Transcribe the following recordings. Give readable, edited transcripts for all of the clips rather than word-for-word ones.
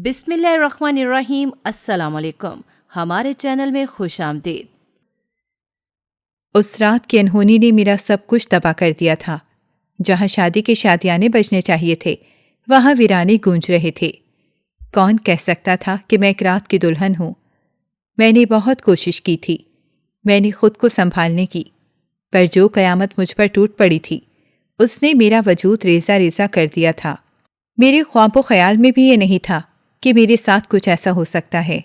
بسم اللہ الرحمن الرحیم۔ السلام علیکم، ہمارے چینل میں خوش آمدید۔ اس رات کی انہونی نے میرا سب کچھ تباہ کر دیا تھا۔ جہاں شادی کے شادیانے بجنے چاہیے تھے وہاں ویرانے گونج رہے تھے۔ کون کہہ سکتا تھا کہ میں ایک رات کی دلہن ہوں؟ میں نے بہت کوشش کی تھی، میں نے خود کو سنبھالنے کی، پر جو قیامت مجھ پر ٹوٹ پڑی تھی اس نے میرا وجود ریزہ ریزہ کر دیا تھا۔ میرے خواب و خیال میں بھی یہ نہیں تھا کہ میرے ساتھ کچھ ایسا ہو سکتا ہے۔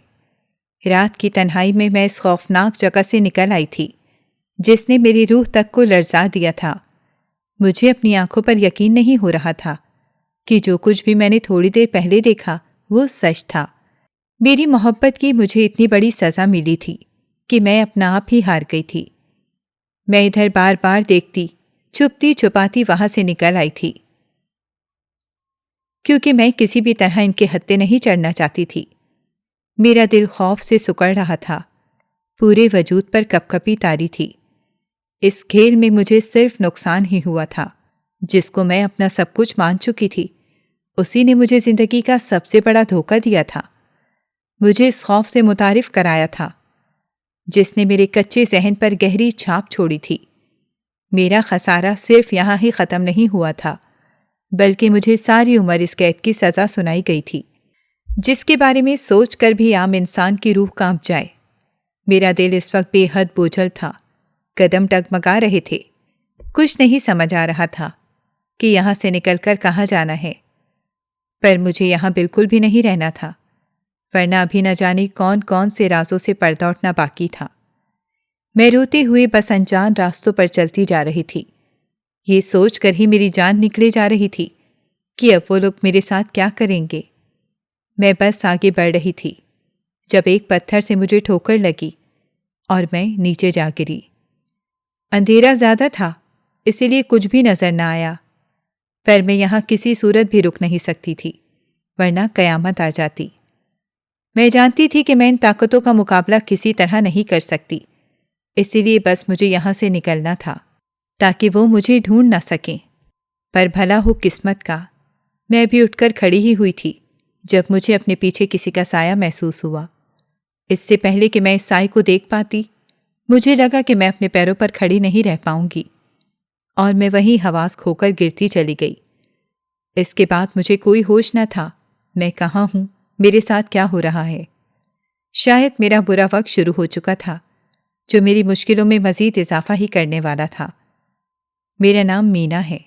رات کی تنہائی میں میں اس خوفناک جگہ سے نکل آئی تھی جس نے میری روح تک کو لرزا دیا تھا۔ مجھے اپنی آنکھوں پر یقین نہیں ہو رہا تھا کہ جو کچھ بھی میں نے تھوڑی دیر پہلے دیکھا وہ سچ تھا۔ میری محبت کی مجھے اتنی بڑی سزا ملی تھی کہ میں اپنا آپ ہی ہار گئی تھی۔ میں ادھر بار بار دیکھتی، چھپتی چھپاتی وہاں سے نکل آئی تھی، کیونکہ میں کسی بھی طرح ان کے ہتھے نہیں چڑھنا چاہتی تھی۔ میرا دل خوف سے سکڑ رہا تھا، پورے وجود پر کپ کپی طاری تھی۔ اس کھیل میں مجھے صرف نقصان ہی ہوا تھا۔ جس کو میں اپنا سب کچھ مان چکی تھی اسی نے مجھے زندگی کا سب سے بڑا دھوکہ دیا تھا، مجھے اس خوف سے متعارف کرایا تھا جس نے میرے کچے ذہن پر گہری چھاپ چھوڑی تھی۔ میرا خسارہ صرف یہاں ہی ختم نہیں ہوا تھا بلکہ مجھے ساری عمر اس قید کی سزا سنائی گئی تھی جس کے بارے میں سوچ کر بھی عام انسان کی روح کانپ جائے۔ میرا دل اس وقت بے حد بوجھل تھا، قدم ڈگمگا رہے تھے، کچھ نہیں سمجھ آ رہا تھا کہ یہاں سے نکل کر کہاں جانا ہے، پر مجھے یہاں بالکل بھی نہیں رہنا تھا، ورنہ ابھی نہ جانے کون کون سے رازوں سے پردہ اٹھنا باقی تھا۔ میں روتے ہوئے بس انجان راستوں پر چلتی جا رہی تھی، یہ سوچ کر ہی میری جان نکلے جا رہی تھی کہ اب وہ لوگ میرے ساتھ کیا کریں گے۔ میں بس آگے بڑھ رہی تھی جب ایک پتھر سے مجھے ٹھوکر لگی اور میں نیچے جا گری۔ اندھیرا زیادہ تھا اسی لیے کچھ بھی نظر نہ آیا، پر میں یہاں کسی صورت بھی رک نہیں سکتی تھی ورنہ قیامت آ جاتی۔ میں جانتی تھی کہ میں ان طاقتوں کا مقابلہ کسی طرح نہیں کر سکتی، اسی لیے بس مجھے یہاں سے نکلنا تھا تاکہ وہ مجھے ڈھونڈ نہ سکیں۔ پر بھلا ہو قسمت کا، میں بھی اٹھ کر کھڑی ہی ہوئی تھی جب مجھے اپنے پیچھے کسی کا سایہ محسوس ہوا۔ اس سے پہلے کہ میں اس سائے کو دیکھ پاتی مجھے لگا کہ میں اپنے پیروں پر کھڑی نہیں رہ پاؤں گی، اور میں وہیں حواس کھو کر گرتی چلی گئی۔ اس کے بعد مجھے کوئی ہوش نہ تھا میں کہاں ہوں، میرے ساتھ کیا ہو رہا ہے۔ شاید میرا برا وقت شروع ہو چکا تھا جو میری مشکلوں میں مزید اضافہ ہی کرنے والا تھا۔ میرا نام مینا ہے،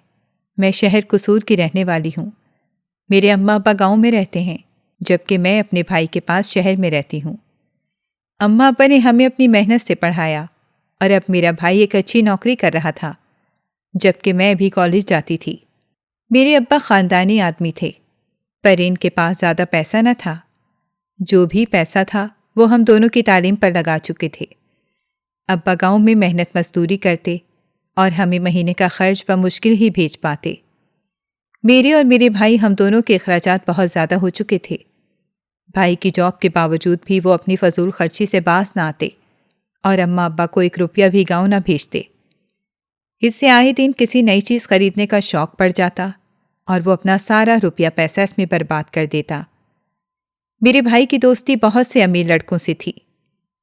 میں شہر قصور کی رہنے والی ہوں۔ میرے اماں ابا گاؤں میں رہتے ہیں جبکہ میں اپنے بھائی کے پاس شہر میں رہتی ہوں۔ اماں ابا نے ہمیں اپنی محنت سے پڑھایا اور اب میرا بھائی ایک اچھی نوکری کر رہا تھا جبکہ میں ابھی کالج جاتی تھی۔ میرے ابا خاندانی آدمی تھے پر ان کے پاس زیادہ پیسہ نہ تھا، جو بھی پیسہ تھا وہ ہم دونوں کی تعلیم پر لگا چکے تھے۔ ابا گاؤں میں محنت مزدوری کرتے اور ہمیں مہینے کا خرچ بمشکل ہی بھیج پاتے۔ میرے اور میرے بھائی ہم دونوں کے اخراجات بہت زیادہ ہو چکے تھے۔ بھائی کی جاب کے باوجود بھی وہ اپنی فضول خرچی سے باز نہ آتے اور اماں ابا کو ایک روپیہ بھی گاؤں نہ بھیجتے۔ اس سے آئے دن کسی نئی چیز خریدنے کا شوق پڑ جاتا اور وہ اپنا سارا روپیہ پیسہ اس میں برباد کر دیتا۔ میرے بھائی کی دوستی بہت سے امیر لڑکوں سے تھی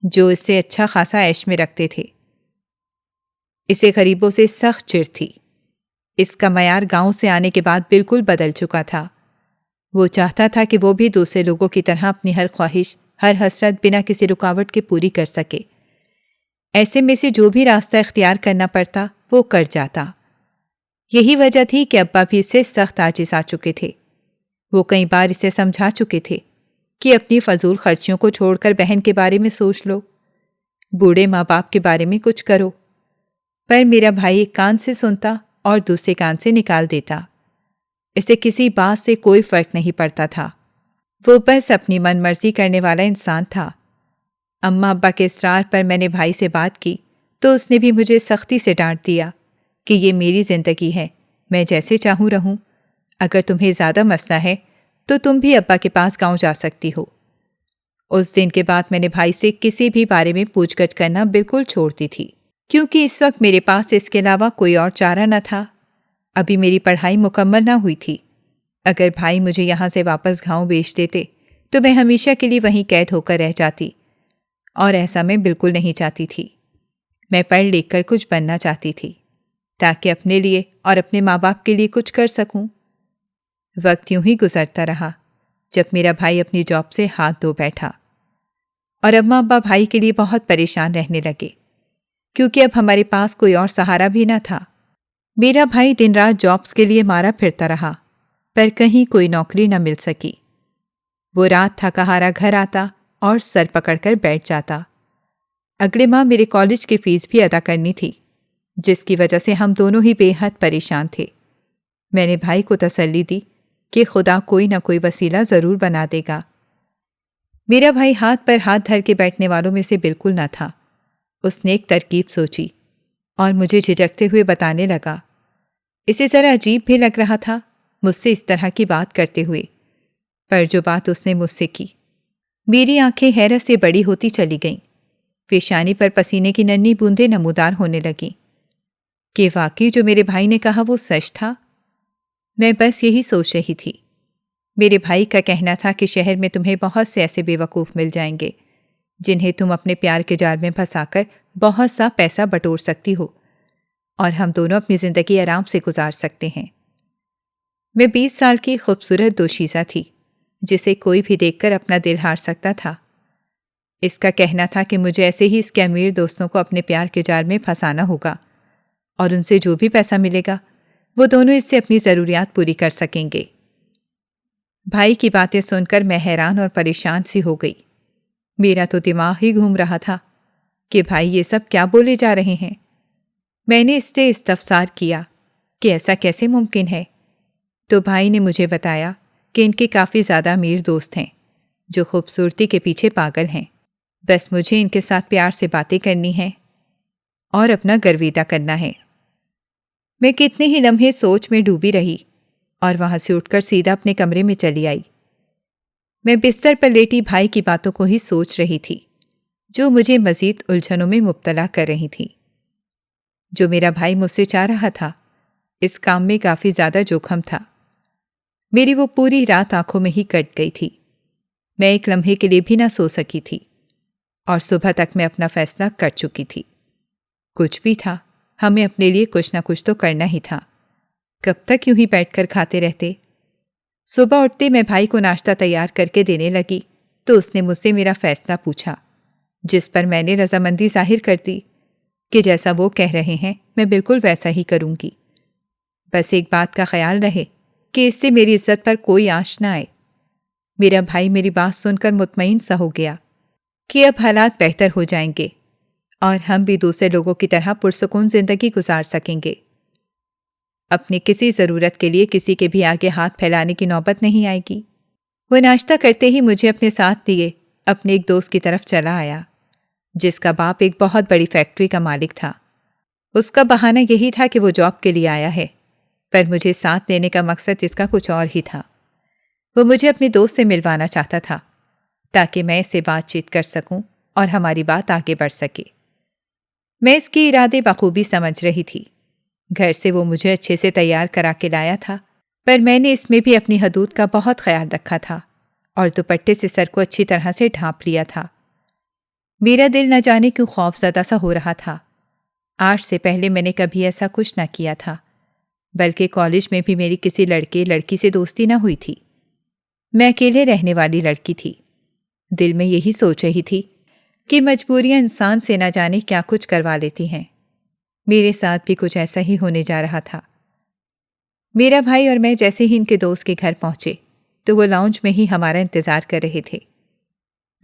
جو اس سے اچھا خاصا عیش میں رکھتے تھے۔ اسے غریبوں سے سخت چڑ تھی۔ اس کا معیار گاؤں سے آنے کے بعد بالکل بدل چکا تھا۔ وہ چاہتا تھا کہ وہ بھی دوسرے لوگوں کی طرح اپنی ہر خواہش، ہر حسرت بنا کسی رکاوٹ کے پوری کر سکے۔ ایسے میں سے جو بھی راستہ اختیار کرنا پڑتا وہ کر جاتا۔ یہی وجہ تھی کہ ابا بھی اس سے سخت عاجز آ چکے تھے۔ وہ کئی بار اسے سمجھا چکے تھے کہ اپنی فضول خرچیوں کو چھوڑ کر بہن کے بارے میں سوچ لو، بوڑھے ماں باپ کے بارے میں کچھ کرو، پر میرا بھائی ایک کان سے سنتا اور دوسرے کان سے نکال دیتا۔ اسے کسی بات سے کوئی فرق نہیں پڑتا تھا، وہ بس اپنی من مرضی کرنے والا انسان تھا۔ اماں ابا کے اصرار پر میں نے بھائی سے بات کی تو اس نے بھی مجھے سختی سے ڈانٹ دیا کہ یہ میری زندگی ہے، میں جیسے چاہوں رہوں، اگر تمہیں زیادہ مسئلہ ہے تو تم بھی ابا کے پاس گاؤں جا سکتی ہو۔ اس دن کے بعد میں نے بھائی سے کسی بھی بارے میں پوچھ گچھ کرنا بالکل چھوڑ دی تھی، کیونکہ اس وقت میرے پاس اس کے علاوہ کوئی اور چارہ نہ تھا۔ ابھی میری پڑھائی مکمل نہ ہوئی تھی۔ اگر بھائی مجھے یہاں سے واپس گاؤں بھیج دیتے تو میں ہمیشہ کے لیے وہیں قید ہو کر رہ جاتی، اور ایسا میں بالکل نہیں چاہتی تھی۔ میں پڑھ لکھ کر کچھ بننا چاہتی تھی تاکہ اپنے لیے اور اپنے ماں باپ کے لیے کچھ کر سکوں۔ وقت یوں ہی گزرتا رہا جب میرا بھائی اپنی جاب سے ہاتھ دھو بیٹھا، اور اماں ابا بھائی کے لیے بہت پریشان رہنے لگے، کیونکہ اب ہمارے پاس کوئی اور سہارا بھی نہ تھا۔ میرا بھائی دن رات جابس کے لیے مارا پھرتا رہا، پر کہیں کوئی نوکری نہ مل سکی۔ وہ رات تھکا ہارا گھر آتا اور سر پکڑ کر بیٹھ جاتا۔ اگلے ماہ میرے کالج کی فیس بھی ادا کرنی تھی، جس کی وجہ سے ہم دونوں ہی بے حد پریشان تھے۔ میں نے بھائی کو تسلی دی کہ خدا کوئی نہ کوئی وسیلہ ضرور بنا دے گا۔ میرا بھائی ہاتھ پر ہاتھ دھر کے بیٹھنے والوں میں سے بالکل نہ تھا۔ اس نے ایک ترکیب سوچی اور مجھے جھجکتے ہوئے بتانے لگا۔ اسے ذرا عجیب بھی لگ رہا تھا مجھ سے اس طرح کی بات کرتے ہوئے، پر جو بات اس نے مجھ سے کی، میری آنکھیں حیرت سے بڑی ہوتی چلی گئیں۔ پیشانی پر پسینے کی ننھی بوندیں نمودار ہونے لگیں کہ واقعی جو میرے بھائی نے کہا وہ سچ تھا۔ میں بس یہی سوچ رہی تھی۔ میرے بھائی کا کہنا تھا کہ شہر میں تمہیں بہت سے ایسے بے وقوف مل جائیں گے جنہیں تم اپنے پیار کے جال میں پھنسا کر بہت سا پیسہ بٹور سکتی ہو، اور ہم دونوں اپنی زندگی آرام سے گزار سکتے ہیں۔ میں 20 سال کی خوبصورت دوشیزہ تھی جسے کوئی بھی دیکھ کر اپنا دل ہار سکتا تھا۔ اس کا کہنا تھا کہ مجھے ایسے ہی اس کے امیر دوستوں کو اپنے پیار کے جال میں پھنسانا ہوگا، اور ان سے جو بھی پیسہ ملے گا وہ دونوں اس سے اپنی ضروریات پوری کر سکیں گے۔ بھائی کی باتیں سن کر میں حیران اور پریشان سی ہو گئی۔ میرا تو دماغ ہی گھوم رہا تھا کہ بھائی یہ سب کیا بولے جا رہے ہیں۔ میں نے اس سے استفسار کیا کہ ایسا کیسے ممکن ہے، تو بھائی نے مجھے بتایا کہ ان کے کافی زیادہ امیر دوست ہیں جو خوبصورتی کے پیچھے پاگل ہیں، بس مجھے ان کے ساتھ پیار سے باتیں کرنی ہیں اور اپنا گرویدہ کرنا ہے۔ میں کتنے ہی لمحے سوچ میں ڈوبی رہی اور وہاں سے اٹھ کر سیدھا اپنے کمرے میں چلی آئی۔ میں بستر پر لیٹی بھائی کی باتوں کو ہی سوچ رہی تھی جو مجھے مزید الجھنوں میں مبتلا کر رہی تھی۔ جو میرا بھائی مجھ سے چاہ رہا تھا، اس کام میں کافی زیادہ جوخم تھا۔ میری وہ پوری رات آنکھوں میں ہی کٹ گئی تھی۔ میں ایک لمحے کے لیے بھی نہ سو سکی تھی، اور صبح تک میں اپنا فیصلہ کر چکی تھی۔ کچھ بھی تھا، ہمیں اپنے لیے کچھ نہ کچھ تو کرنا ہی تھا۔ کب تک یوں ہی بیٹھ کر کھاتے رہتے؟ صبح اٹھتے میں بھائی کو ناشتہ تیار کر کے دینے لگی تو اس نے مجھ سے میرا فیصلہ پوچھا، جس پر میں نے رضامندی ظاہر کر دی کہ جیسا وہ کہہ رہے ہیں میں بالکل ویسا ہی کروں گی۔ بس ایک بات کا خیال رہے کہ اس سے میری عزت پر کوئی آنچ نہ آئے۔ میرا بھائی میری بات سن کر مطمئن سا ہو گیا کہ اب حالات بہتر ہو جائیں گے اور ہم بھی دوسرے لوگوں کی طرح پرسکون زندگی گزار سکیں گے۔ اپنی کسی ضرورت کے لیے کسی کے بھی آگے ہاتھ پھیلانے کی نوبت نہیں آئے گی۔ وہ ناشتہ کرتے ہی مجھے اپنے ساتھ لیے اپنے ایک دوست کی طرف چلا آیا جس کا باپ ایک بہت بڑی فیکٹری کا مالک تھا۔ اس کا بہانہ یہی تھا کہ وہ جاب کے لیے آیا ہے، پر مجھے ساتھ لینے کا مقصد اس کا کچھ اور ہی تھا۔ وہ مجھے اپنے دوست سے ملوانا چاہتا تھا تاکہ میں اس سے بات چیت کر سکوں اور ہماری بات آگے بڑھ سکے۔ میں اس کی ارادے بخوبی سمجھ رہی تھی۔ گھر سے وہ مجھے اچھے سے تیار کرا کے لایا تھا، پر میں نے اس میں بھی اپنی حدود کا بہت خیال رکھا تھا اور دوپٹے سے سر کو اچھی طرح سے ڈھانپ لیا تھا۔ میرا دل نہ جانے کیوں خوف زدہ سا ہو رہا تھا۔ آج سے پہلے میں نے کبھی ایسا کچھ نہ کیا تھا، بلکہ کالج میں بھی میری کسی لڑکی سے دوستی نہ ہوئی تھی۔ میں اکیلے رہنے والی لڑکی تھی۔ دل میں یہی سوچ رہی تھی کہ مجبوریاں انسان سے نہ جانے کیا کچھ کروا لیتی ہیں۔ میرے ساتھ بھی کچھ ایسا ہی ہونے جا رہا تھا۔ میرا بھائی اور میں جیسے ہی ان کے دوست کے گھر پہنچے تو وہ لاؤنج میں ہی ہمارا انتظار کر رہے تھے۔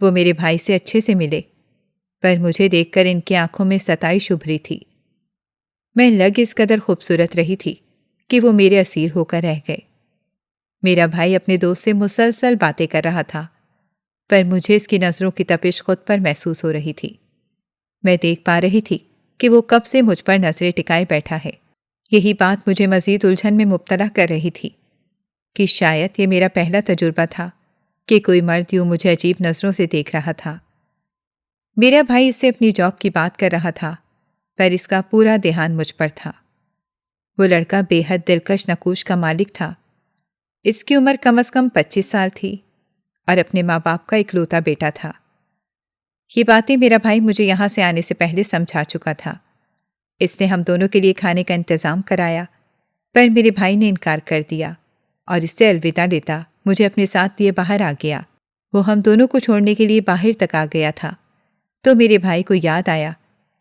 وہ میرے بھائی سے اچھے سے ملے، پر مجھے دیکھ کر ان کی آنکھوں میں ستائش ابھری تھی۔ میں لگ اس قدر خوبصورت رہی تھی کہ وہ میرے اسیر ہو کر رہ گئے۔ میرا بھائی اپنے دوست سے مسلسل باتیں کر رہا تھا، پر مجھے اس کی نظروں کی تپش خود پر محسوس ہو رہی تھی۔ میں دیکھ پا رہی تھی کہ وہ کب سے مجھ پر نظریں ٹکائے بیٹھا ہے۔ یہی بات مجھے مزید الجھن میں مبتلا کر رہی تھی کہ شاید یہ میرا پہلا تجربہ تھا کہ کوئی مرد یوں مجھے عجیب نظروں سے دیکھ رہا تھا۔ میرا بھائی اس سے اپنی جاب کی بات کر رہا تھا، پر اس کا پورا دھیان مجھ پر تھا۔ وہ لڑکا بے حد دلکش نقوش کا مالک تھا۔ اس کی عمر کم از کم 25 سال تھی، اور اپنے ماں باپ کا اکلوتا بیٹا تھا۔ یہ باتیں میرا بھائی مجھے یہاں سے آنے سے پہلے سمجھا چکا تھا۔ اس نے ہم دونوں کے لیے کھانے کا انتظام کرایا، پر میرے بھائی نے انکار کر دیا اور اس سے الوداع لیتا مجھے اپنے ساتھ لیے باہر آ گیا۔ وہ ہم دونوں کو چھوڑنے کے لیے باہر تک آ گیا تھا تو میرے بھائی کو یاد آیا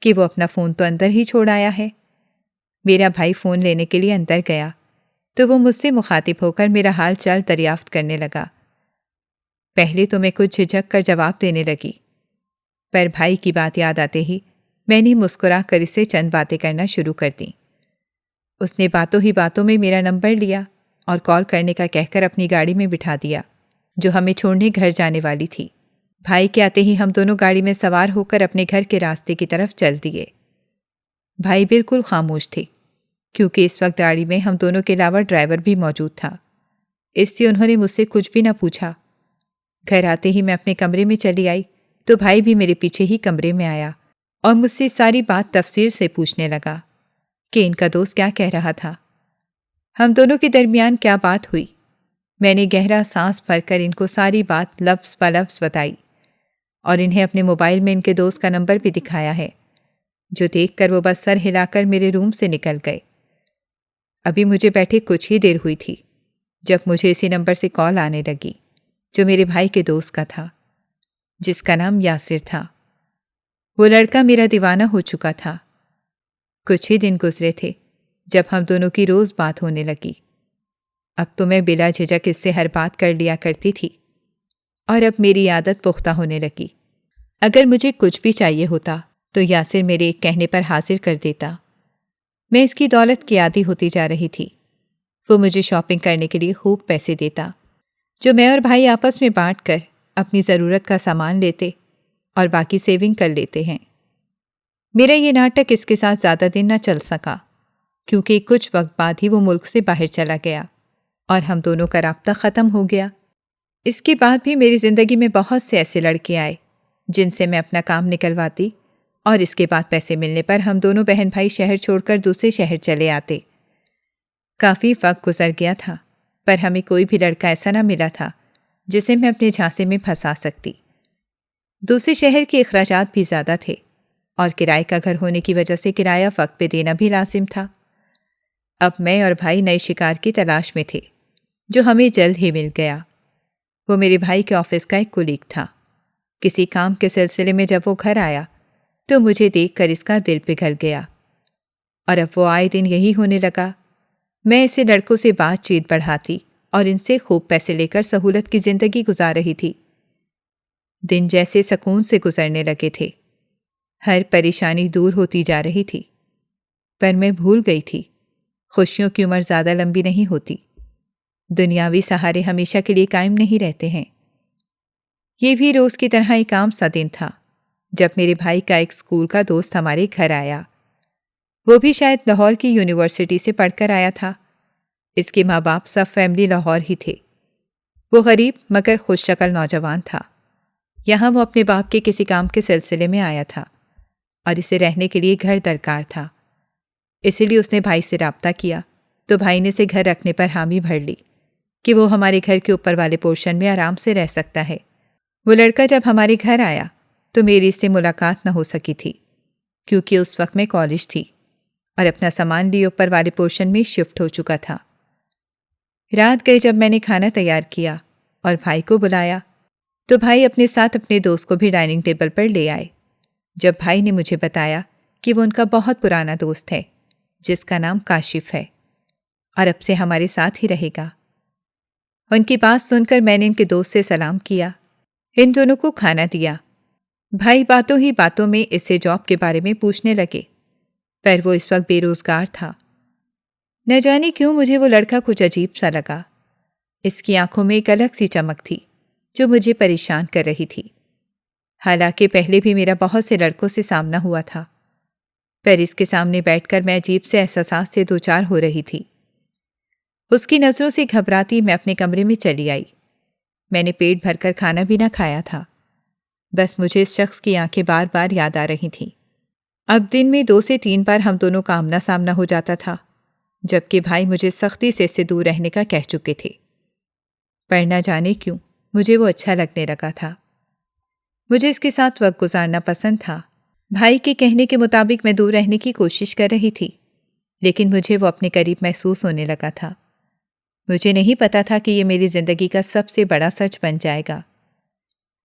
کہ وہ اپنا فون تو اندر ہی چھوڑ آیا ہے۔ میرا بھائی فون لینے کے لیے اندر گیا تو وہ مجھ سے مخاطب ہو کر میرا حال چال دریافت کرنے لگا۔ پہلے تو میں کچھ جھجک کر جواب دینے لگی، پر بھائی کی بات یاد آتے ہی میں نے مسکرا کر اسے چند باتیں کرنا شروع کر دیں۔ اس نے باتوں ہی باتوں میں میرا نمبر لیا اور کال کرنے کا کہہ کر اپنی گاڑی میں بٹھا دیا جو ہمیں چھوڑنے گھر جانے والی تھی۔ بھائی کے آتے ہی ہم دونوں گاڑی میں سوار ہو کر اپنے گھر کے راستے کی طرف چل دیے۔ بھائی بالکل خاموش تھے کیونکہ اس وقت گاڑی میں ہم دونوں کے علاوہ ڈرائیور بھی موجود تھا، اس لیے انہوں نے مجھ سے کچھ بھی نہ پوچھا۔ گھر آتے ہی میں اپنے کمرے میں چلی آئی تو بھائی بھی میرے پیچھے ہی کمرے میں آیا اور مجھ سے ساری بات تفصیل سے پوچھنے لگا کہ ان کا دوست کیا کہہ رہا تھا، ہم دونوں کے درمیان کیا بات ہوئی۔ میں نے گہرا سانس بھر کر ان کو ساری بات لفظ بلفظ بتائی اور انہیں اپنے موبائل میں ان کے دوست کا نمبر بھی دکھایا ہے، جو دیکھ کر وہ بس سر ہلا کر میرے روم سے نکل گئے۔ ابھی مجھے بیٹھے کچھ ہی دیر ہوئی تھی جب مجھے اسی نمبر سے کال آنے لگی جو میرے بھائی کے دوست کا تھا، جس کا نام یاسر تھا۔ وہ لڑکا میرا دیوانہ ہو چکا تھا۔ کچھ ہی دن گزرے تھے جب ہم دونوں کی روز بات ہونے لگی۔ اب تو میں بلا جھجک اس سے ہر بات کر لیا کرتی تھی اور اب میری عادت پختہ ہونے لگی۔ اگر مجھے کچھ بھی چاہیے ہوتا تو یاسر میرے ایک کہنے پر حاضر کر دیتا۔ میں اس کی دولت کی عادی ہوتی جا رہی تھی۔ وہ مجھے شاپنگ کرنے کے لیے خوب پیسے دیتا جو میں اور بھائی آپس میں بانٹ کر اپنی ضرورت کا سامان لیتے اور باقی سیونگ کر لیتے ہیں۔ میرا یہ ناٹک اس کے ساتھ زیادہ دن نہ چل سکا کیونکہ کچھ وقت بعد ہی وہ ملک سے باہر چلا گیا اور ہم دونوں کا رابطہ ختم ہو گیا۔ اس کے بعد بھی میری زندگی میں بہت سے ایسے لڑکے آئے جن سے میں اپنا کام نکلواتی اور اس کے بعد پیسے ملنے پر ہم دونوں بہن بھائی شہر چھوڑ کر دوسرے شہر چلے آتے۔ کافی وقت گزر گیا تھا پر ہمیں کوئی بھی لڑکا ایسا نہ ملا تھا جسے میں اپنے جھانسے میں پھنسا سکتی۔ دوسرے شہر کے اخراجات بھی زیادہ تھے اور کرائے کا گھر ہونے کی وجہ سے کرایہ وقت پہ دینا بھی لازم تھا۔ اب میں اور بھائی نئے شکار کی تلاش میں تھے جو ہمیں جلد ہی مل گیا۔ وہ میرے بھائی کے آفس کا ایک کولیگ تھا۔ کسی کام کے سلسلے میں جب وہ گھر آیا تو مجھے دیکھ کر اس کا دل پگھل گیا اور اب وہ آئے دن یہی ہونے لگا۔ میں اسے لڑکوں سے بات چیت بڑھاتی اور ان سے خوب پیسے لے کر سہولت کی زندگی گزار رہی تھی۔ دن جیسے سکون سے گزرنے لگے تھے، ہر پریشانی دور ہوتی جا رہی تھی، پر میں بھول گئی تھی خوشیوں کی عمر زیادہ لمبی نہیں ہوتی، دنیاوی سہارے ہمیشہ کے لیے قائم نہیں رہتے ہیں۔ یہ بھی روز کی طرح ایک عام سا دن تھا جب میرے بھائی کا ایک اسکول کا دوست ہمارے گھر آیا۔ وہ بھی شاید لاہور کی یونیورسٹی سے پڑھ کر آیا تھا۔ اس کے ماں باپ سب فیملی لاہور ہی تھے۔ وہ غریب مگر خوش شکل نوجوان تھا۔ یہاں وہ اپنے باپ کے کسی کام کے سلسلے میں آیا تھا اور اسے رہنے کے لیے گھر درکار تھا، اسی لیے اس نے بھائی سے رابطہ کیا تو بھائی نے اسے گھر رکھنے پر حامی بھر لی کہ وہ ہمارے گھر کے اوپر والے پورشن میں آرام سے رہ سکتا ہے۔ وہ لڑکا جب ہمارے گھر آیا تو میری اس سے ملاقات نہ ہو سکی تھی کیونکہ اس وقت میں کالج تھی اور اپنا سامان لیے اوپر والے پورشن میں شفٹ ہو چکا تھا۔ رات گئے جب میں نے کھانا تیار کیا اور بھائی کو بلایا تو بھائی اپنے ساتھ اپنے دوست کو بھی ڈائننگ ٹیبل پر لے آئے۔ جب بھائی نے مجھے بتایا کہ وہ ان کا بہت پرانا دوست ہے جس کا نام کاشف ہے اور اب سے ہمارے ساتھ ہی رہے گا۔ ان کی بات سن کر میں نے ان کے دوست سے سلام کیا، ان دونوں کو کھانا دیا۔ بھائی باتوں ہی باتوں میں اس سے جاب کے بارے میں پوچھنے لگے، پر وہ اس وقت بے روزگار تھا۔ نہ جانے کیوں مجھے وہ لڑکا کچھ عجیب سا لگا۔ اس کی آنکھوں میں ایک الگ سی چمک تھی جو مجھے پریشان کر رہی تھی۔ حالانکہ پہلے بھی میرا بہت سے لڑکوں سے سامنا ہوا تھا، پر اس کے سامنے بیٹھ کر میں عجیب سے احساسات سے دوچار ہو رہی تھی۔ اس کی نظروں سے گھبراتی میں اپنے کمرے میں چلی آئی۔ میں نے پیٹ بھر کر کھانا بھی نہ کھایا تھا، بس مجھے اس شخص کی آنکھیں بار بار یاد آ رہی تھیں۔ اب دن میں 2 سے 3 بار ہم دونوں کا آمنا سامنا ہو جاتا تھا، جبکہ بھائی مجھے سختی سے اس سے دور رہنے کا کہہ چکے تھے، پر نہ جانے کیوں مجھے وہ اچھا لگنے لگا تھا۔ مجھے اس کے ساتھ وقت گزارنا پسند تھا۔ بھائی کے کہنے کے مطابق میں دور رہنے کی کوشش کر رہی تھی، لیکن مجھے وہ اپنے قریب محسوس ہونے لگا تھا۔ مجھے نہیں پتا تھا کہ یہ میری زندگی کا سب سے بڑا سچ بن جائے گا۔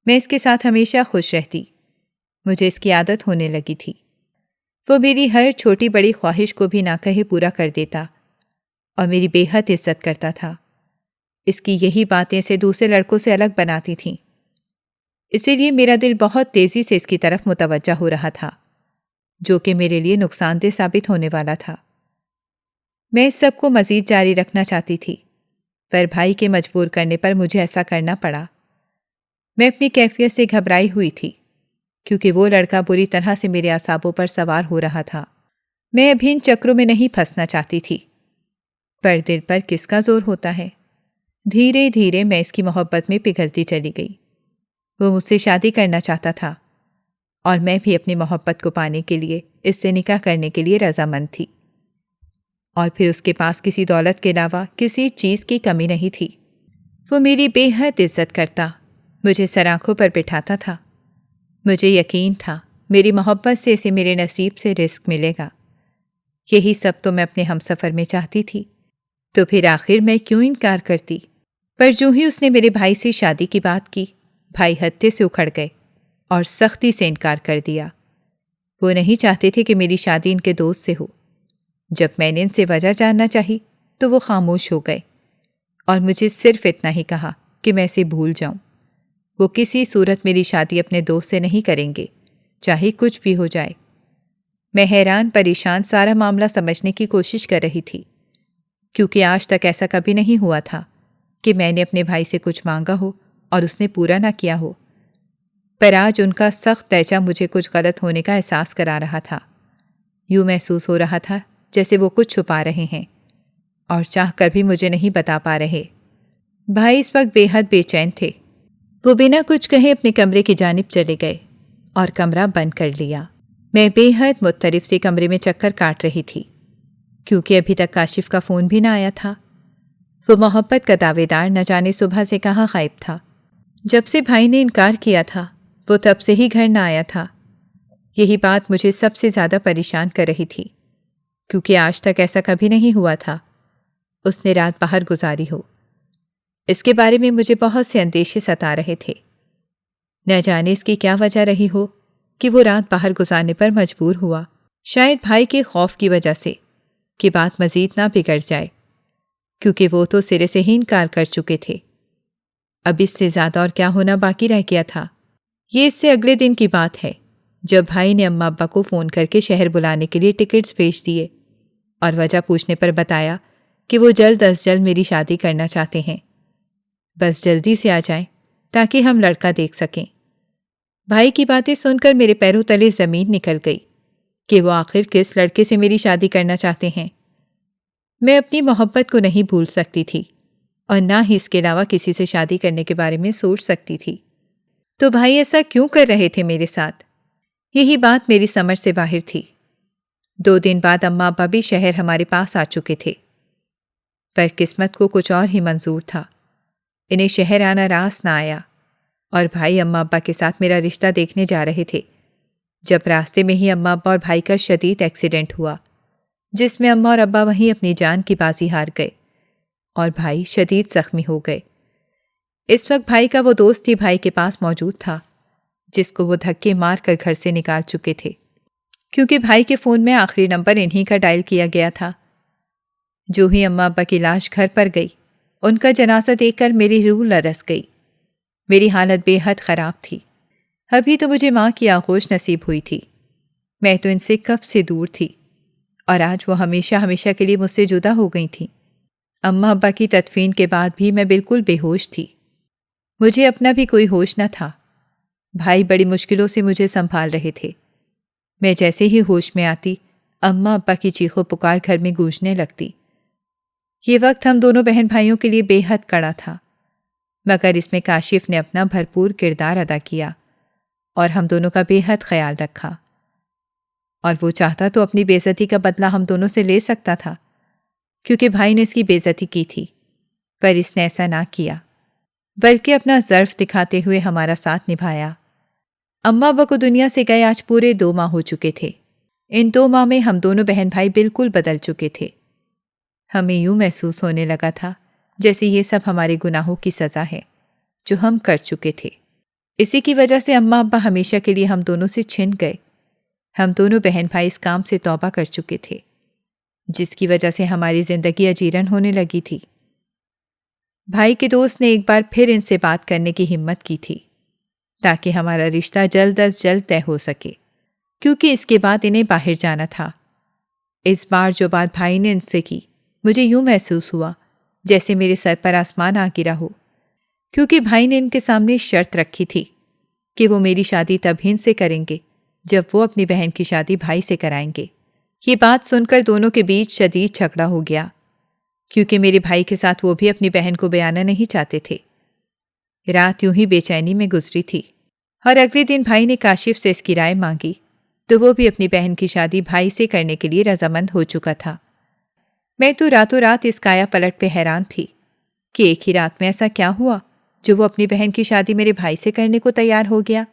میں اس کے ساتھ ہمیشہ خوش رہتی۔ مجھے اس کی عادت ہونے لگی تھی۔ وہ میری ہر چھوٹی بڑی خواہش کو بھی نہ کہے پورا کر دیتا اور میری بے حد عزت کرتا تھا۔ اس کی یہی باتیں اسے دوسرے لڑکوں سے الگ بناتی تھیں۔ اسی لیے میرا دل بہت تیزی سے اس کی طرف متوجہ ہو رہا تھا، جو کہ میرے لیے نقصان دہ ثابت ہونے والا تھا۔ میں اس سب کو مزید جاری رکھنا چاہتی تھی، پر بھائی کے مجبور کرنے پر مجھے ایسا کرنا پڑا۔ میں اپنی کیفیت سے گھبرائی ہوئی تھی، کیونکہ وہ لڑکا بری طرح سے میرے اعصابوں پر سوار ہو رہا تھا۔ میں ابھی ان چکروں میں نہیں پھنسنا چاہتی تھی، پر دل پر کس کا زور ہوتا ہے۔ دھیرے دھیرے میں اس کی محبت میں پگھلتی چلی گئی۔ وہ مجھ سے شادی کرنا چاہتا تھا اور میں بھی اپنی محبت کو پانے کے لیے اس سے نکاح کرنے کے لیے رضامند تھی۔ اور پھر اس کے پاس کسی دولت کے علاوہ کسی چیز کی کمی نہیں تھی۔ وہ میری بے حد عزت کرتا، مجھے سر آنکھوں پر بٹھاتا تھا۔ مجھے یقین تھا میری محبت سے اسے میرے نصیب سے رزق ملے گا۔ یہی سب تو میں اپنے ہمسفر میں چاہتی تھی، تو پھر آخر میں کیوں انکار کرتی؟ پر جو ہی اس نے میرے بھائی سے شادی کی بات کی، بھائی ہتے سے اکھڑ گئے اور سختی سے انکار کر دیا۔ وہ نہیں چاہتے تھے کہ میری شادی ان کے دوست سے ہو۔ جب میں نے ان سے وجہ جاننا چاہی تو وہ خاموش ہو گئے اور مجھے صرف اتنا ہی کہا کہ میں اسے بھول جاؤں۔ وہ کسی صورت میری شادی اپنے دوست سے نہیں کریں گے، چاہے کچھ بھی ہو جائے۔ میں حیران پریشان سارا معاملہ سمجھنے کی کوشش کر رہی تھی، کیونکہ آج تک ایسا کبھی نہیں ہوا تھا کہ میں نے اپنے بھائی سے کچھ مانگا ہو اور اس نے پورا نہ کیا ہو۔ پر آج ان کا سخت لہجہ مجھے کچھ غلط ہونے کا احساس کرا رہا تھا۔ یوں محسوس ہو رہا تھا جیسے وہ کچھ چھپا رہے ہیں اور چاہ کر بھی مجھے نہیں بتا پا رہے۔ بھائی اس وقت بے حد بے چین تھے۔ وہ بنا کچھ کہے اپنے کمرے کی جانب چلے گئے اور کمرہ بند کر لیا۔ میں بے حد مضطرب سے کمرے میں چکر کاٹ رہی تھی، کیونکہ ابھی تک کاشف کا فون بھی نہ آیا تھا۔ وہ محبت کا دعوے دار نہ جانے صبح سے کہاں غائب تھا۔ جب سے بھائی نے انکار کیا تھا وہ تب سے ہی گھر نہ آیا تھا۔ یہی بات مجھے سب سے زیادہ پریشان کر رہی تھی، کیونکہ آج تک ایسا کبھی نہیں ہوا تھا اس نے رات باہر گزاری ہو۔ اس کے بارے میں مجھے بہت سے اندیشے ستا رہے تھے۔ نہ جانے اس کی کیا وجہ رہی ہو کہ وہ رات باہر گزارنے پر مجبور ہوا۔ شاید بھائی کے خوف کی وجہ سے کہ بات مزید نہ بگڑ جائے، کیونکہ وہ تو سرے سے ہی انکار کر چکے تھے۔ اب اس سے زیادہ اور کیا ہونا باقی رہ گیا تھا؟ یہ اس سے اگلے دن کی بات ہے، جب بھائی نے اماں ابا کو فون کر کے شہر بلانے کے لیے ٹکٹس بھیج دیے اور وجہ پوچھنے پر بتایا کہ وہ جلد از جلد میری شادی کرنا چاہتے ہیں، بس جلدی سے آ جائیں تاکہ ہم لڑکا دیکھ سکیں۔ بھائی کی باتیں سن کر میرے پیروں تلے زمین نکل گئی کہ وہ آخر کس لڑکے سے میری شادی کرنا چاہتے ہیں۔ میں اپنی محبت کو نہیں بھول سکتی تھی اور نہ ہی اس کے علاوہ کسی سے شادی کرنے کے بارے میں سوچ سکتی تھی۔ تو بھائی ایسا کیوں کر رہے تھے میرے ساتھ؟ یہی بات میری سمجھ سے باہر تھی۔ 2 دن بعد اماں ابا بھی شہر ہمارے پاس آ چکے تھے، پر قسمت کو کچھ اور ہی منظور تھا۔ انہیں شہر آنا راس نہ آیا اور بھائی اماں ابا کے ساتھ میرا رشتہ دیکھنے جا رہے تھے، جب راستے میں ہی اماں ابا اور بھائی کا شدید ایکسیڈنٹ ہوا، جس میں اماں اور ابا وہیں اپنی جان کی بازی ہار گئے اور بھائی شدید زخمی ہو گئے۔ اس وقت بھائی کا وہ دوست ہی بھائی کے پاس موجود تھا جس کو وہ دھکے مار کر گھر سے نکال چکے تھے، کیونکہ بھائی کے فون میں آخری نمبر انہی کا ڈائل کیا گیا تھا۔ جو ہی اماں ابا کی لاش گھر پر گئی، ان کا جنازہ دیکھ کر میری روح لرز گئی۔ میری حالت بے حد خراب تھی۔ ابھی تو مجھے ماں کی آغوش نصیب ہوئی تھی، میں تو ان سے کب سے دور تھی، اور آج وہ ہمیشہ ہمیشہ کے لیے مجھ سے جدا ہو گئی تھیں۔ اماں ابا کی تدفین کے بعد بھی میں بالکل بے ہوش تھی۔ مجھے اپنا بھی کوئی ہوش نہ تھا۔ بھائی بڑی مشکلوں سے مجھے سنبھال رہے تھے۔ میں جیسے ہی ہوش میں آتی، اماں ابا کی چیخو پکار گھر میں گونجنے لگتی۔ یہ وقت ہم دونوں بہن بھائیوں کے لیے بے حد کڑا تھا، مگر اس میں کاشف نے اپنا بھرپور کردار ادا کیا اور ہم دونوں کا بے حد خیال رکھا، اور وہ چاہتا تو اپنی بے عزتی کا بدلہ ہم دونوں سے لے سکتا تھا، کیونکہ بھائی نے اس کی بے عزتی کی تھی، پر اس نے ایسا نہ کیا۔ بلکہ اپنا ظرف دکھاتے ہوئے ہمارا ساتھ نبھایا۔ اماں ابا کو دنیا سے گئے آج پورے 2 ماہ ہو چکے تھے۔ ان 2 ماہ میں ہم دونوں بہن بھائی بالکل بدل چکے تھے۔ ہمیں یوں محسوس ہونے لگا تھا جیسے یہ سب ہمارے گناہوں کی سزا ہے جو ہم کر چکے تھے۔ اسی کی وجہ سے اماں ابا ہمیشہ کے لیے ہم دونوں سے چھن گئے۔ ہم دونوں بہن بھائی اس کام سے توبہ کر چکے تھے جس کی وجہ سے ہماری زندگی اجیرن ہونے لگی تھی۔ بھائی کے دوست نے ایک بار پھر ان سے بات کرنے کی ہمت کی تھی تاکہ ہمارا رشتہ جلد از جلد طے ہو سکے، کیونکہ اس کے بعد انہیں باہر جانا تھا۔ اس بار جو بات بھائی نے ان سے کی، مجھے یوں محسوس ہوا جیسے میرے سر پر آسمان آ گرا ہو، کیونکہ بھائی نے ان کے سامنے شرط رکھی تھی کہ وہ میری شادی تب ہی ان سے کریں گے جب وہ اپنی بہن کی شادی بھائی سے کرائیں گے۔ یہ بات سن کر دونوں کے بیچ شدید جھگڑا ہو گیا، کیونکہ میرے بھائی کے ساتھ وہ بھی اپنی بہن کو بیانا نہیں چاہتے تھے۔ رات یوں ہی بے چینی میں گزری تھی، اور اگلے دن بھائی نے کاشف سے اس کی رائے مانگی تو وہ بھی اپنی بہن کی شادی بھائی سے کرنے کے لیے رضامند ہو چکا تھا۔ میں تو راتوں رات اس کایا پلٹ پہ حیران تھی کہ ایک ہی رات میں ایسا کیا ہوا جو وہ اپنی بہن کی شادی میرے بھائی سے کرنے کو تیار ہو گیا۔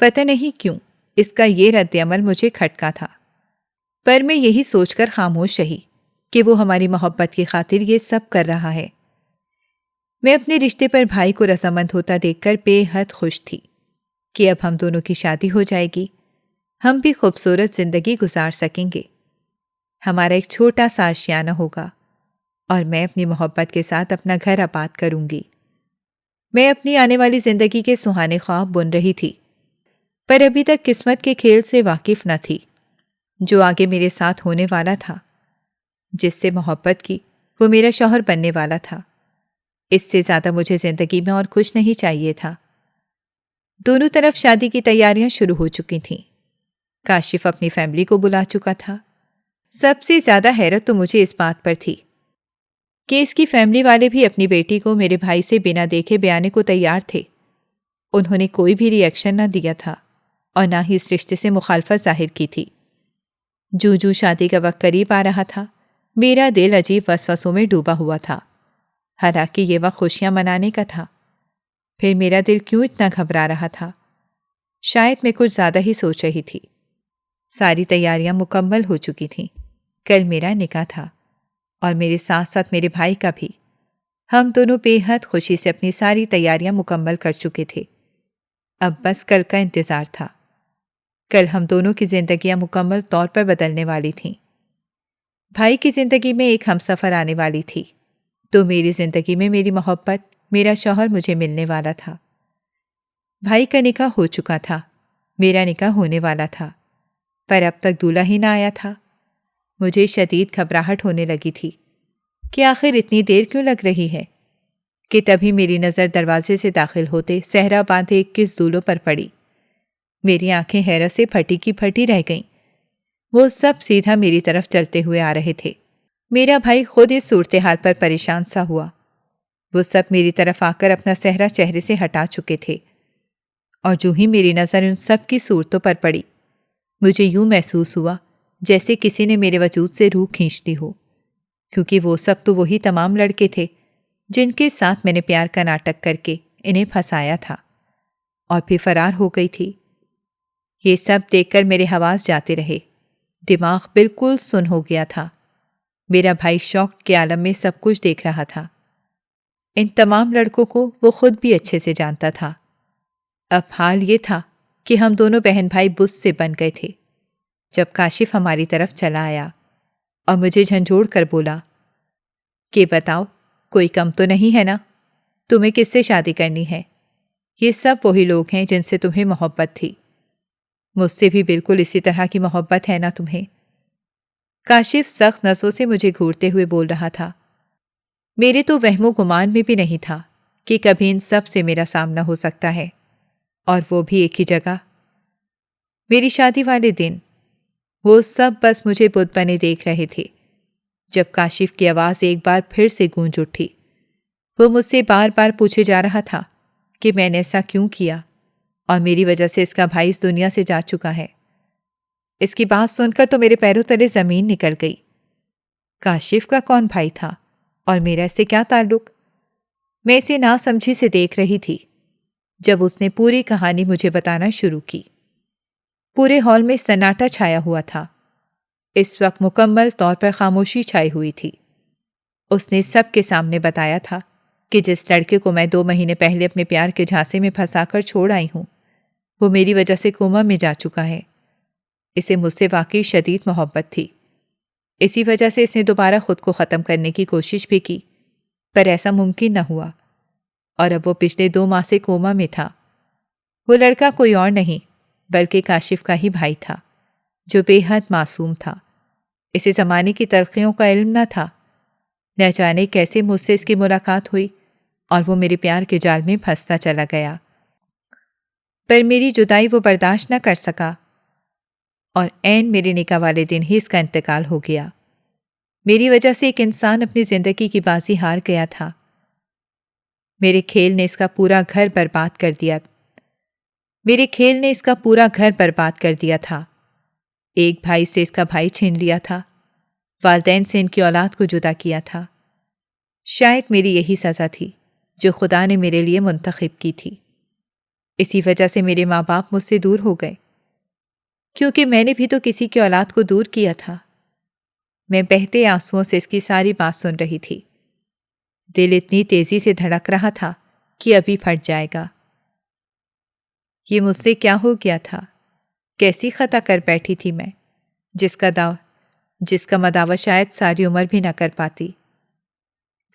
پتہ نہیں کیوں اس کا یہ رد عمل مجھے کھٹکا تھا، پر میں یہی سوچ کر خاموش رہی کہ وہ ہماری محبت کی خاطر یہ سب کر رہا ہے۔ میں اپنے رشتے پر بھائی کو رضامند ہوتا دیکھ کر بے حد خوش تھی کہ اب ہم دونوں کی شادی ہو جائے گی، ہم بھی خوبصورت زندگی گزار سکیں گے، ہمارا ایک چھوٹا سا آشیانہ ہوگا، اور میں اپنی محبت کے ساتھ اپنا گھر آباد کروں گی۔ میں اپنی آنے والی زندگی کے سہانے خواب بن رہی تھی، پر ابھی تک قسمت کے کھیل سے واقف نہ تھی جو آگے میرے ساتھ ہونے والا تھا۔ جس سے محبت کی وہ میرا شوہر بننے والا تھا۔ اس سے زیادہ مجھے زندگی میں اور کچھ نہیں چاہیے تھا۔ دونوں طرف شادی کی تیاریاں شروع ہو چکی تھیں۔ کاشف اپنی فیملی کو بلا چکا تھا۔ سب سے زیادہ حیرت تو مجھے اس بات پر تھی کہ اس کی فیملی والے بھی اپنی بیٹی کو میرے بھائی سے بنا دیکھے بیانے کو تیار تھے۔ انہوں نے کوئی بھی ری ایکشن نہ دیا تھا اور نہ ہی اس رشتے سے مخالفت ظاہر کی تھی۔ جو شادی کا وقت قریب آ رہا تھا، میرا دل عجیب وسوسوں میں ڈوبا ہوا تھا، حالانکہ یہ وقت خوشیاں منانے کا تھا۔ پھر میرا دل کیوں اتنا گھبرا رہا تھا؟ شاید میں کچھ زیادہ ہی سوچ رہی تھی۔ ساری تیاریاں مکمل ہو چکی تھیں۔ کل میرا نکاح تھا اور میرے ساتھ ساتھ میرے بھائی کا بھی۔ ہم دونوں بے حد خوشی سے اپنی ساری تیاریاں مکمل کر چکے تھے۔ اب بس کل کا انتظار تھا۔ کل ہم دونوں کی زندگیاں مکمل طور پر بدلنے والی تھیں۔ بھائی کی زندگی میں ایک ہمسفر آنے والی تھی، تو میری زندگی میں میری محبت، میرا شوہر مجھے ملنے والا تھا۔ بھائی کا نکاح ہو چکا تھا، میرا نکاح ہونے والا تھا، پر اب تک دولہا ہی نہ آیا تھا۔ مجھے شدید گھبراہٹ ہونے لگی تھی کہ آخر اتنی دیر کیوں لگ رہی ہے، کہ تبھی میری نظر دروازے سے داخل ہوتے صحرا باندھے 21 دولوں پر پڑی۔ میری آنکھیں حیرت سے پھٹی کی پھٹی رہ گئیں۔ وہ سب سیدھا میری طرف چلتے ہوئے آ رہے تھے۔ میرا بھائی خود اس صورتحال پر پریشان سا ہوا۔ وہ سب میری طرف آ کر اپنا صحرا چہرے سے ہٹا چکے تھے، اور جو ہی میری نظر ان سب کی صورتوں پر پڑی، مجھے یوں محسوس ہوا جیسے کسی نے میرے وجود سے روح کھینچ لی ہو، کیونکہ وہ سب تو وہی تمام لڑکے تھے جن کے ساتھ میں نے پیار کا ناٹک کر کے انہیں پھنسایا تھا اور پھر فرار ہو گئی تھی۔ یہ سب دیکھ کر میرے حواس جاتے رہے، دماغ بالکل سن ہو گیا تھا۔ میرا بھائی شوق کے عالم میں سب کچھ دیکھ رہا تھا۔ ان تمام لڑکوں کو وہ خود بھی اچھے سے جانتا تھا۔ اب حال یہ تھا کہ ہم دونوں بہن بھائی بز سے بن گئے تھے جب کاشف ہماری طرف چلا آیا اور مجھے جھنجھوڑ کر بولا کہ بتاؤ، کوئی کم تو نہیں ہے نا؟ تمہیں کس سے شادی کرنی ہے؟ یہ سب وہی لوگ ہیں جن سے تمہیں محبت تھی، مجھ سے بھی بالکل اسی طرح کی محبت ہے نا تمہیں؟ کاشف سخت نسوں سے مجھے گھورتے ہوئے بول رہا تھا۔ میرے تو وہم و گمان میں بھی نہیں تھا کہ کبھی ان سب سے میرا سامنا ہو سکتا ہے، اور وہ بھی ایک ہی جگہ۔ میری شادی والے دن وہ سب بس مجھے بت بنے دیکھ رہے تھے جب کاشف کی آواز ایک بار پھر سے گونج اٹھی۔ وہ مجھ سے بار بار پوچھے جا رہا تھا کہ میں نے ایسا کیوں کیا، اور میری وجہ سے اس کا بھائی اس دنیا سے جا چکا ہے۔ اس کی بات سن کر تو میرے پیروں تلے زمین نکل گئی۔ کاشف کا کون بھائی تھا اور میرا اس سے کیا تعلق؟ میں اسے ناسمجھی سے دیکھ رہی تھی جب اس نے پوری کہانی مجھے بتانا شروع کی۔ پورے ہال میں سناٹا چھایا ہوا تھا۔ اس وقت مکمل طور پر خاموشی چھائی ہوئی تھی۔ اس نے سب کے سامنے بتایا تھا کہ جس لڑکے کو میں 2 مہینے پہلے اپنے پیار کے جھانسے میں پھنسا کر چھوڑ آئی ہوں، وہ میری وجہ سے کوما میں جا چکا ہے۔ اسے مجھ سے واقعی شدید محبت تھی۔ اسی وجہ سے اس نے دوبارہ خود کو ختم کرنے کی کوشش بھی کی، پر ایسا ممکن نہ ہوا، اور اب وہ پچھلے 2 ماہ سے کوما میں تھا۔ وہ لڑکا کوئی اور نہیں بلکہ کاشف کا ہی بھائی تھا، جو بے حد معصوم تھا۔ اسے زمانے کی تلخیوں کا علم نہ تھا۔ نہ جانے کیسے مجھ سے اس کی ملاقات ہوئی اور وہ میرے پیار کے جال میں پھنستا چلا گیا۔ پر میری جدائی وہ برداشت نہ کر سکا، اور عین میرے نکاح والے دن ہی اس کا انتقال ہو گیا۔ میری وجہ سے ایک انسان اپنی زندگی کی بازی ہار گیا تھا۔ میرے کھیل نے اس کا پورا گھر برباد کر دیا تھا۔ ایک بھائی سے اس کا بھائی چھین لیا تھا، والدین سے ان کی اولاد کو جدا کیا تھا۔ شاید میری یہی سزا تھی جو خدا نے میرے لیے منتخب کی تھی۔ اسی وجہ سے میرے ماں باپ مجھ سے دور ہو گئے، کیونکہ میں نے بھی تو کسی کی اولاد کو دور کیا تھا۔ میں بہتے آنسوؤں سے اس کی ساری بات سن رہی تھی۔ دل اتنی تیزی سے دھڑک رہا تھا کہ ابھی پھٹ جائے گا۔ یہ مجھ سے کیا ہو گیا تھا؟ کیسی خطا کر بیٹھی تھی میں، جس کا مداوع شاید ساری عمر بھی نہ کر پاتی۔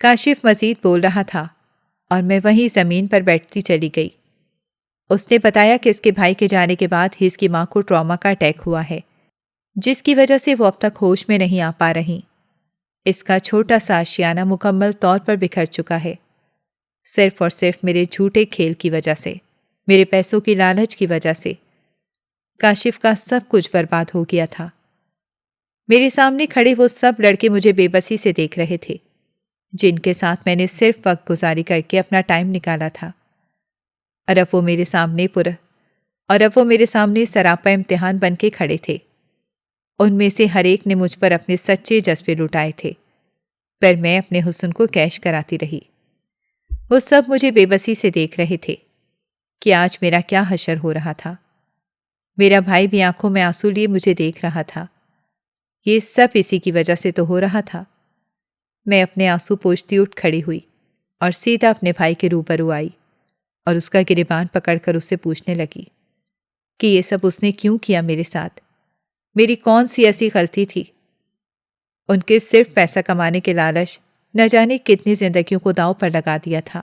کاشف مزید بول رہا تھا اور میں وہیں زمین پر بیٹھتی چلی گئی۔ اس نے بتایا کہ اس کے بھائی کے جانے کے بعد ہی اس کی ماں کو ٹراما کا اٹیک ہوا ہے، جس کی وجہ سے وہ اب تک ہوش میں نہیں آ پا رہی۔ اس کا چھوٹا سا آشیانہ مکمل طور پر بکھر چکا ہے، صرف اور صرف میرے جھوٹے کھیل کی وجہ سے، میرے پیسوں کی لالچ کی وجہ سے۔ کاشف کا سب کچھ برباد ہو گیا تھا۔ میرے سامنے کھڑے وہ سب لڑکے مجھے بے بسی سے دیکھ رہے تھے، جن کے ساتھ میں نے صرف وقت گزاری کر کے اپنا ٹائم نکالا تھا، اور اب وہ میرے سامنے سراپا امتحان بن کے کھڑے تھے۔ ان میں سے ہر ایک نے مجھ پر اپنے سچے جذبے لٹائے تھے، پر میں اپنے حسن کو کیش کراتی رہی۔ وہ سب مجھے بے بسی سے دیکھ رہے تھے کہ آج میرا کیا حشر ہو رہا تھا۔ میرا بھائی بھی آنکھوں میں آنسو لیے مجھے دیکھ رہا تھا۔ یہ سب اسی کی وجہ سے تو ہو رہا تھا۔ میں اپنے آنسو پوچھتی اٹھ کھڑی ہوئی اور سیدھا اپنے بھائی کے روبرو آئی اور اس کا گریبان پکڑ کر اس سے پوچھنے لگی کہ یہ سب اس نے کیوں کیا میرے ساتھ؟ میری کون سی ایسی غلطی تھی؟ ان کے صرف پیسہ کمانے کے لالچ نہ جانے کتنی زندگیوں کو داؤ پر لگا دیا تھا۔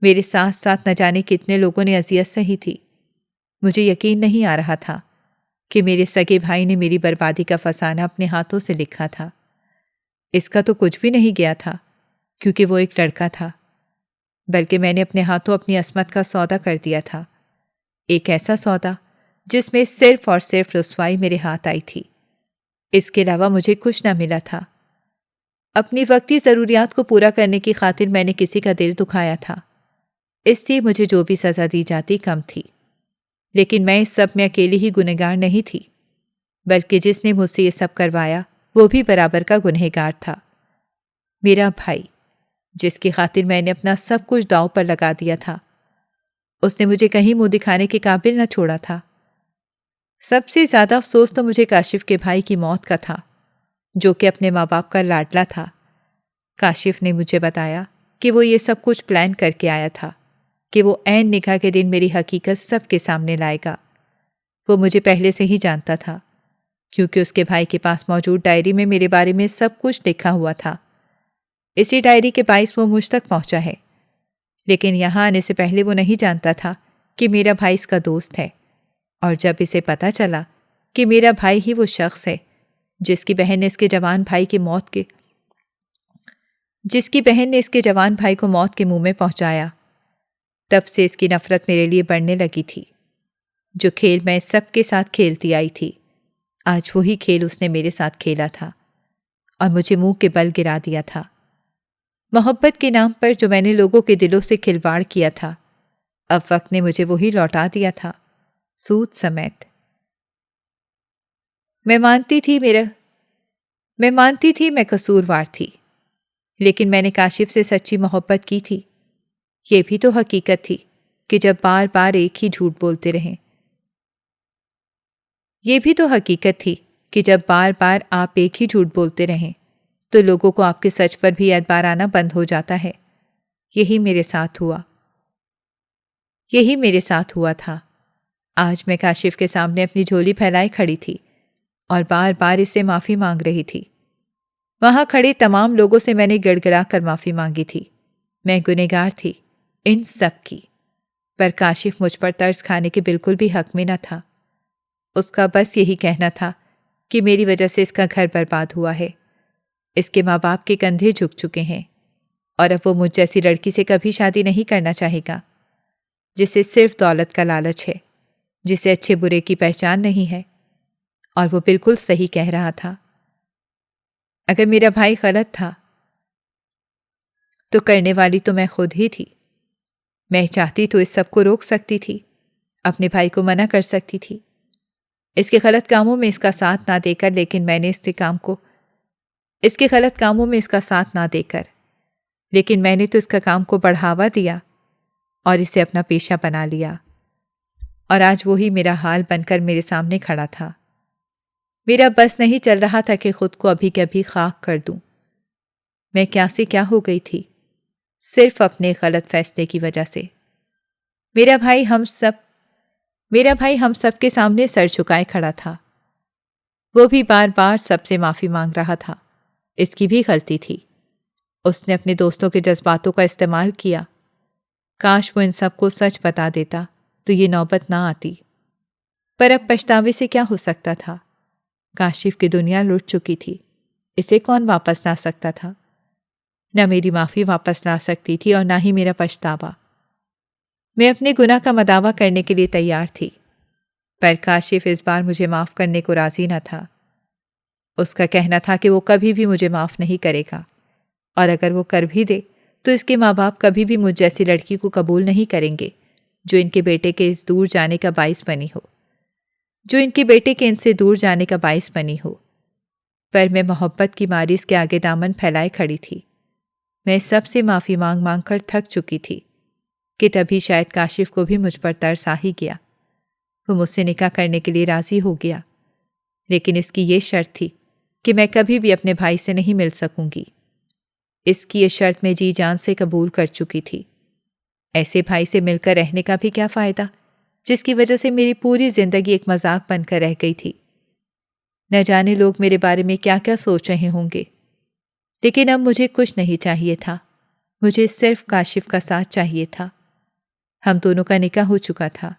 میرے ساتھ ساتھ نہ جانے کتنے لوگوں نے اذیت سہی تھی۔ مجھے یقین نہیں آ رہا تھا کہ میرے سگے بھائی نے میری بربادی کا فسانہ اپنے ہاتھوں سے لکھا تھا۔ اس کا تو کچھ بھی نہیں گیا تھا، کیونکہ وہ ایک لڑکا تھا، بلکہ میں نے اپنے ہاتھوں اپنی عصمت کا سودا کر دیا تھا، ایک ایسا سودا جس میں صرف اور صرف رسوائی میرے ہاتھ آئی تھی۔ اس کے علاوہ مجھے کچھ نہ ملا تھا۔ اپنی وقتی ضروریات کو پورا کرنے کی خاطر میں نے کسی کا دل دکھایا تھا، اس لیے مجھے جو بھی سزا دی جاتی کم تھی۔ لیکن میں اس سب میں اکیلی ہی گنہگار نہیں تھی، بلکہ جس نے مجھ سے یہ سب کروایا وہ بھی برابر کا گنہگار تھا، میرا بھائی، جس کی خاطر میں نے اپنا سب کچھ داؤ پر لگا دیا تھا۔ اس نے مجھے کہیں منہ دکھانے کے قابل نہ چھوڑا تھا۔ سب سے زیادہ افسوس تو مجھے کاشف کے بھائی کی موت کا تھا، جو کہ اپنے ماں باپ کا لاڈلا تھا۔ کاشف نے مجھے بتایا کہ وہ یہ سب کچھ پلان کر کے آیا تھا کہ وہ عین نکاح کے دن میری حقیقت سب کے سامنے لائے گا۔ وہ مجھے پہلے سے ہی جانتا تھا، کیونکہ اس کے بھائی کے پاس موجود ڈائری میں میرے بارے میں سب کچھ لکھا ہوا تھا۔ اسی ڈائری کے باعث وہ مجھ تک پہنچا ہے، لیکن یہاں آنے سے پہلے وہ نہیں جانتا تھا کہ میرا بھائی اس کا دوست ہے، اور جب اسے پتہ چلا کہ میرا بھائی ہی وہ شخص ہے جس کی بہن نے اس کے جوان بھائی کو موت کے منہ میں پہنچایا، تب سے اس کی نفرت میرے لیے بڑھنے لگی تھی۔ جو کھیل میں سب کے ساتھ کھیلتی آئی تھی، آج وہی کھیل اس نے میرے ساتھ کھیلا تھا اور مجھے منہ کے بل گرا دیا تھا۔ محبت کے نام پر جو میں نے لوگوں کے دلوں سے کھلواڑ کیا تھا، اب وقت نے مجھے وہی لوٹا دیا تھا، سود سمیت۔ میں مانتی تھی میں قصوروار تھی، لیکن میں نے کاشف سے سچی محبت کی تھی۔ یہ بھی تو حقیقت تھی کہ جب بار بار ایک ہی جھوٹ بولتے رہیں آپ ایک ہی جھوٹ بولتے رہیں تو لوگوں کو آپ کے سچ پر بھی اعتبار آنا بند ہو جاتا ہے۔ یہی میرے ساتھ ہوا تھا۔ آج میں کاشف کے سامنے اپنی جھولی پھیلائے کھڑی تھی اور بار بار اس سے معافی مانگ رہی تھی۔ وہاں کھڑے تمام لوگوں سے میں نے گڑ گڑا کر معافی مانگی تھی۔ میں گنہگار تھی ان سب کی، پر کاشف مجھ پر طرز کھانے کے بالکل بھی حق میں نہ تھا۔ اس کا بس یہی کہنا تھا کہ میری وجہ سے اس کا گھر برباد ہوا ہے، اس کے ماں باپ کے کندھے جھک چکے ہیں، اور اب وہ مجھ جیسی لڑکی سے کبھی شادی نہیں کرنا چاہے گا، جسے صرف دولت کا لالچ ہے، جسے اچھے برے کی پہچان نہیں ہے۔ اور وہ بالکل صحیح کہہ رہا تھا۔ اگر میرا بھائی غلط تھا تو کرنے والی تو میں خود ہی تھی۔ میں چاہتی تو اس سب کو روک سکتی تھی، اپنے بھائی کو منع کر سکتی تھی، اس کے غلط کاموں میں اس کا ساتھ نہ دے کر، لیکن میں نے تو اس کا کام کو بڑھاوا دیا اور اسے اپنا پیشہ بنا لیا، اور آج وہی میرا حال بن کر میرے سامنے کھڑا تھا۔ میرا بس نہیں چل رہا تھا کہ خود کو ابھی کبھی خاک کر دوں۔ میں کیا سے کیا ہو گئی تھی، صرف اپنے غلط فیصلے کی وجہ سے۔ میرا بھائی ہم سب کے سامنے سر جھکائے کھڑا تھا، وہ بھی بار بار سب سے معافی مانگ رہا تھا۔ اس کی بھی غلطی تھی، اس نے اپنے دوستوں کے جذباتوں کا استعمال کیا۔ کاش وہ ان سب کو سچ بتا دیتا تو یہ نوبت نہ آتی، پر اب پچھتاوے سے کیا ہو سکتا تھا؟ کاشف کی دنیا لٹ چکی تھی، اسے کون واپس لا سکتا تھا؟ نہ میری معافی واپس لا سکتی تھی اور نہ ہی میرا پچھتاوا۔ میں اپنے گناہ کا مداوع کرنے کے لیے تیار تھی، پر کاشف اس بار مجھے معاف کرنے کو راضی نہ تھا۔ اس کا کہنا تھا کہ وہ کبھی بھی مجھے معاف نہیں کرے گا، اور اگر وہ کر بھی دے تو اس کے ماں باپ کبھی بھی مجھ جیسی لڑکی کو قبول نہیں کریں گے جو ان کے بیٹے کے اس دور جانے کا باعث بنی ہو۔ پر میں محبت کی ماری اس کے آگے دامن پھیلائے کھڑی تھی۔ میں سب سے معافی مانگ مانگ کر تھک چکی تھی کہ تبھی شاید کاشف کو بھی مجھ پر ترس آ ہی گیا۔ وہ مجھ سے نکاح کرنے کے لیے راضی ہو گیا، لیکن اس کی یہ شرط تھی کہ میں کبھی بھی اپنے بھائی سے نہیں مل سکوں گی۔ اس کی یہ شرط میں جی جان سے قبول کر چکی تھی۔ ایسے بھائی سے مل کر رہنے کا بھی کیا فائدہ جس کی وجہ سے میری پوری زندگی ایک مذاق بن کر رہ گئی تھی۔ نہ جانے لوگ میرے بارے میں کیا کیا سوچ رہے ہوں گے، لیکن اب مجھے کچھ نہیں چاہیے تھا، مجھے صرف کاشف کا ساتھ چاہیے تھا۔ ہم دونوں کا نکاح ہو چکا تھا۔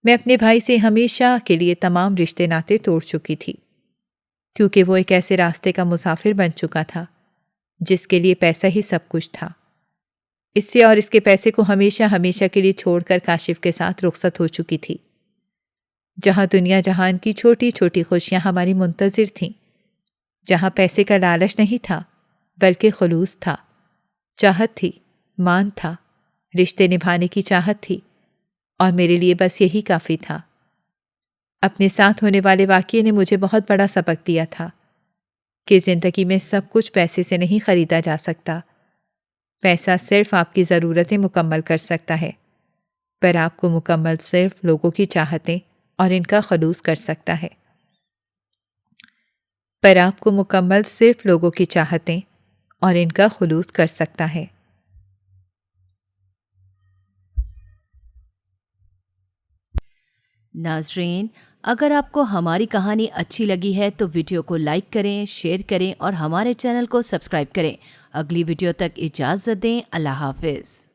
میں اپنے بھائی سے ہمیشہ کے لیے تمام رشتے ناتے توڑ چکی تھی، کیونکہ وہ ایک ایسے راستے کا مسافر بن چکا تھا جس کے لیے پیسہ ہی سب کچھ تھا۔ اس سے اور اس کے پیسے کو ہمیشہ کے لیے چھوڑ کر کاشف کے ساتھ رخصت ہو چکی تھی، جہاں دنیا جہان کی چھوٹی چھوٹی خوشیاں ہماری منتظر تھیں، جہاں پیسے کا لالچ نہیں تھا بلکہ خلوص تھا، چاہت تھی، مان تھا، رشتے نبھانے کی چاہت تھی، اور میرے لیے بس یہی کافی تھا۔ اپنے ساتھ ہونے والے واقعے نے مجھے بہت بڑا سبق دیا تھا کہ زندگی میں سب کچھ پیسے سے نہیں خریدا جا سکتا۔ پیسہ صرف آپ کی ضرورتیں مکمل کر سکتا ہے، پر آپ کو مکمل صرف لوگوں کی چاہتیں اور ان کا خلوص کر سکتا ہے۔ ناظرین، اگر آپ کو ہماری کہانی اچھی لگی ہے تو ویڈیو کو لائک کریں، شیئر کریں اور ہمارے چینل کو سبسکرائب کریں۔ اگلی ویڈیو تک اجازت دیں۔ اللہ حافظ۔